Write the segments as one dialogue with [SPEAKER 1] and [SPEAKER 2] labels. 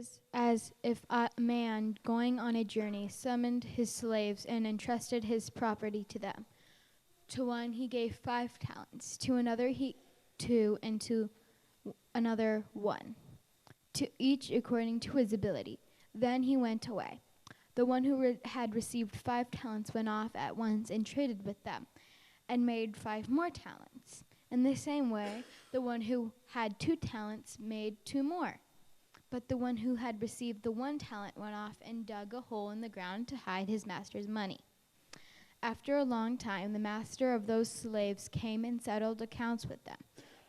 [SPEAKER 1] is as if a man going on a journey summoned his slaves and entrusted his property to them. To one he gave 5 talents, to another 2, and to another 1, to each according to his ability. Then he went away. The one who had received 5 talents went off at once and traded with them, and made 5 more talents. In the same way, the one who had 2 talents made 2 more. But the one who had received the 1 talent went off and dug a hole in the ground to hide his master's money. After a long time, the master of those slaves came and settled accounts with them.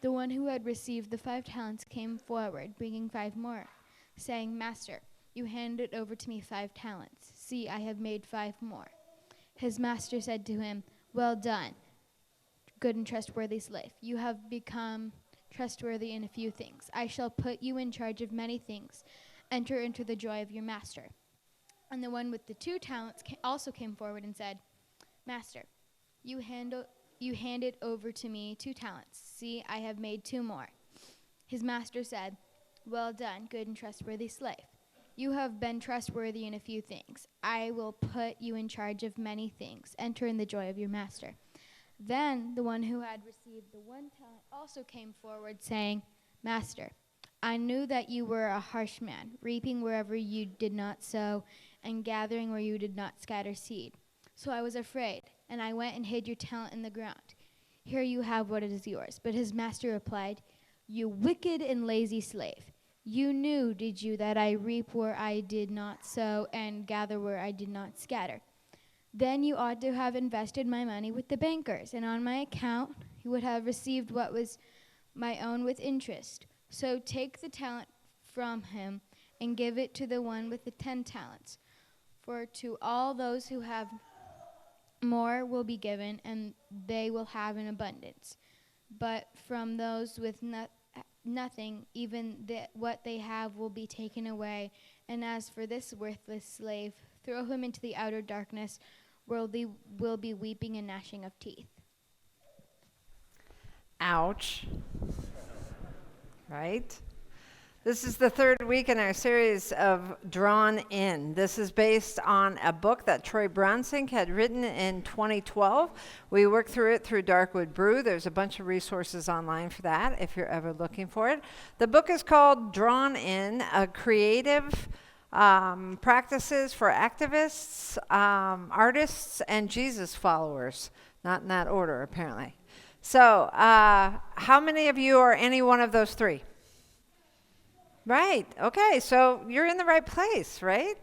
[SPEAKER 1] The one who had received the 5 talents came forward, bringing 5 more, saying, Master, you handed over to me 5 talents. See, I have made 5 more. His master said to him, Well done, good and trustworthy slave. You have become trustworthy in a few things. I shall put you in charge of many things. Enter into the joy of your master. And the one with the 2 talents also came forward and said, Master, you handed over to me 2 talents. See, I have made 2 more. His master said, Well done, good and trustworthy slave. You have been trustworthy in a few things. I will put you in charge of many things. Enter in the joy of your master. Then the one who had received the 1 talent also came forward, saying, Master, I knew that you were a harsh man, reaping wherever you did not sow, and gathering where you did not scatter seed. So I was afraid, and I went and hid your talent in the ground. Here you have what is yours. But his master replied, You wicked and lazy slave. You knew, did you, that I reap where I did not sow and gather where I did not scatter? Then you ought to have invested my money with the bankers, and on my account you would have received what was my own with interest. So take the talent from him and give it to the one with the 10 talents. For to all those who have more will be given, and they will have an abundance. But from those with nothing, even what they have will be taken away. And as for this worthless slave, throw him into the outer darkness, where they will be weeping and gnashing of teeth.
[SPEAKER 2] Ouch. Right? This is the 3rd week in our series of Drawn In. This is based on a book that Troy Bronsink had written in 2012. We worked through it through Darkwood Brew. There's a bunch of resources online for that if you're ever looking for it. The book is called Drawn In, a creative practices for activists, artists, and Jesus followers. Not in that order, apparently. So, how many of you are any one of those 3? Right. Okay. So you're in the right place, right?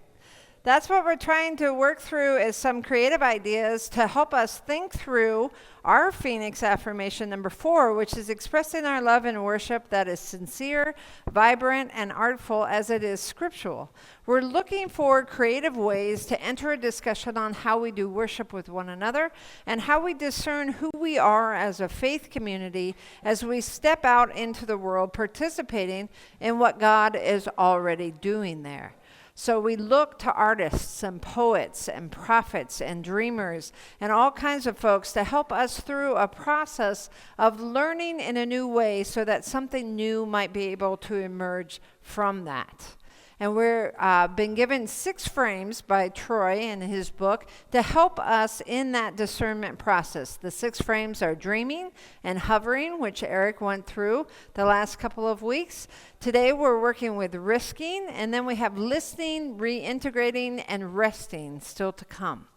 [SPEAKER 2] That's what we're trying to work through is some creative ideas to help us think through our Phoenix affirmation number 4, which is expressing our love and worship that is sincere, vibrant, and artful as it is scriptural. We're looking for creative ways to enter a discussion on how we do worship with one another and how we discern who we are as a faith community as we step out into the world participating in what God is already doing there. So we look to artists and poets and prophets and dreamers and all kinds of folks to help us through a process of learning in a new way so that something new might be able to emerge from that. And we're been given 6 frames by Troy in his book to help us in that discernment process. The 6 frames are dreaming and hovering, which Eric went through the last couple of weeks. Today we're working with risking, and then we have listening, reintegrating, and resting still to come.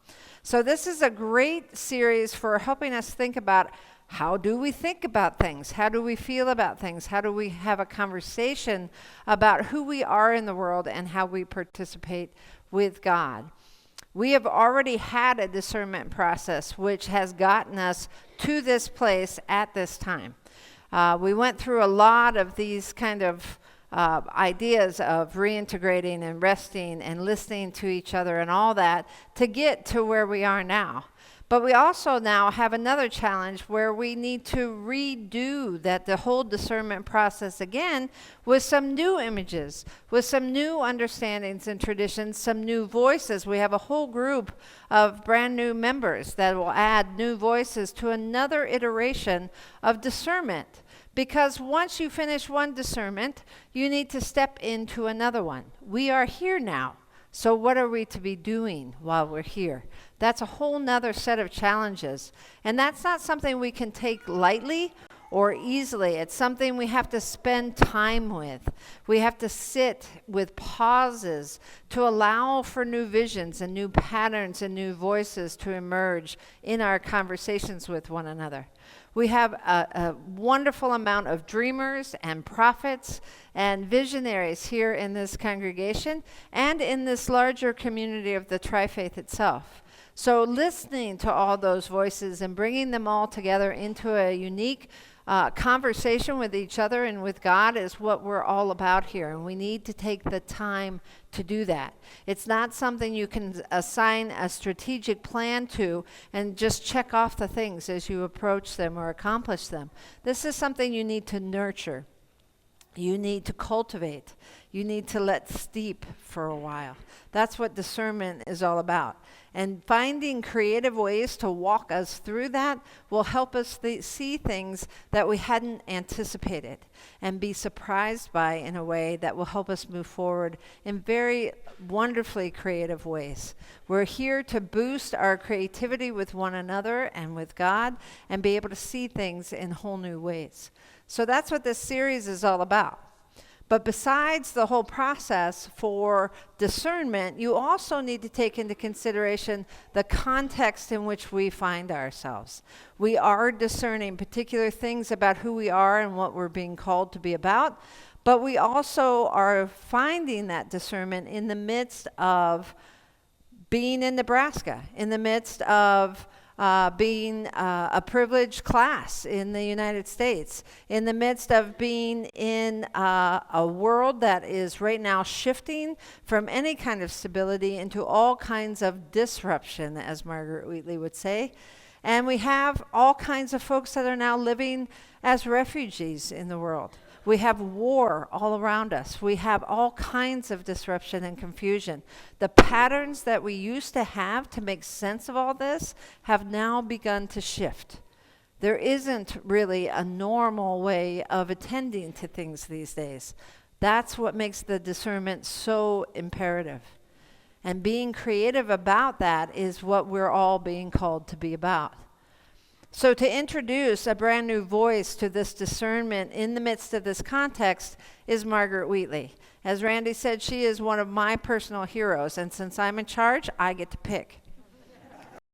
[SPEAKER 2] So this is a great series for helping us think about how do we think about things? How do we feel about things? How do we have a conversation about who we are in the world and how we participate with God? We have already had a discernment process which has gotten us to this place at this time. We went through a lot of these kind of ideas of reintegrating and resting and listening to each other and all that to get to where we are now. But we also now have another challenge where we need to redo the whole discernment process again with some new images, with some new understandings and traditions, some new voices. We have a whole group of brand new members that will add new voices to another iteration of discernment. Because once you finish one discernment, you need to step into another one. We are here now. So what are we to be doing while we're here? That's a whole nother set of challenges. And that's not something we can take lightly or easily. It's something we have to spend time with. We have to sit with pauses to allow for new visions and new patterns and new voices to emerge in our conversations with one another. We have a wonderful amount of dreamers and prophets and visionaries here in this congregation and in this larger community of the Tri-Faith itself. So listening to all those voices and bringing them all together into a unique conversation with each other and with God is what we're all about here, and we need to take the time to do that. It's not something you can assign a strategic plan to and just check off the things as you approach them or accomplish them. This is something you need to nurture. You need to cultivate. You need to let steep for a while. That's what discernment is all about. And finding creative ways to walk us through that will help us see things that we hadn't anticipated and be surprised by in a way that will help us move forward in very wonderfully creative ways. We're here to boost our creativity with one another and with God and be able to see things in whole new ways. So that's what this series is all about. But besides the whole process for discernment, you also need to take into consideration the context in which we find ourselves. We are discerning particular things about who we are and what we're being called to be about, but we also are finding that discernment in the midst of being in Nebraska, in the midst of being a privileged class in the United States, in the midst of being in a world that is right now shifting from any kind of stability into all kinds of disruption, as Margaret Wheatley would say. And we have all kinds of folks that are now living as refugees in the world. We have war all around us. We have all kinds of disruption and confusion. The patterns that we used to have to make sense of all this have now begun to shift. There isn't really a normal way of attending to things these days. That's what makes the discernment so imperative. And being creative about that is what we're all being called to be about. So to introduce a brand new voice to this discernment in the midst of this context is Margaret Wheatley. As Randy said, she is one of my personal heroes, and since I'm in charge, I get to pick.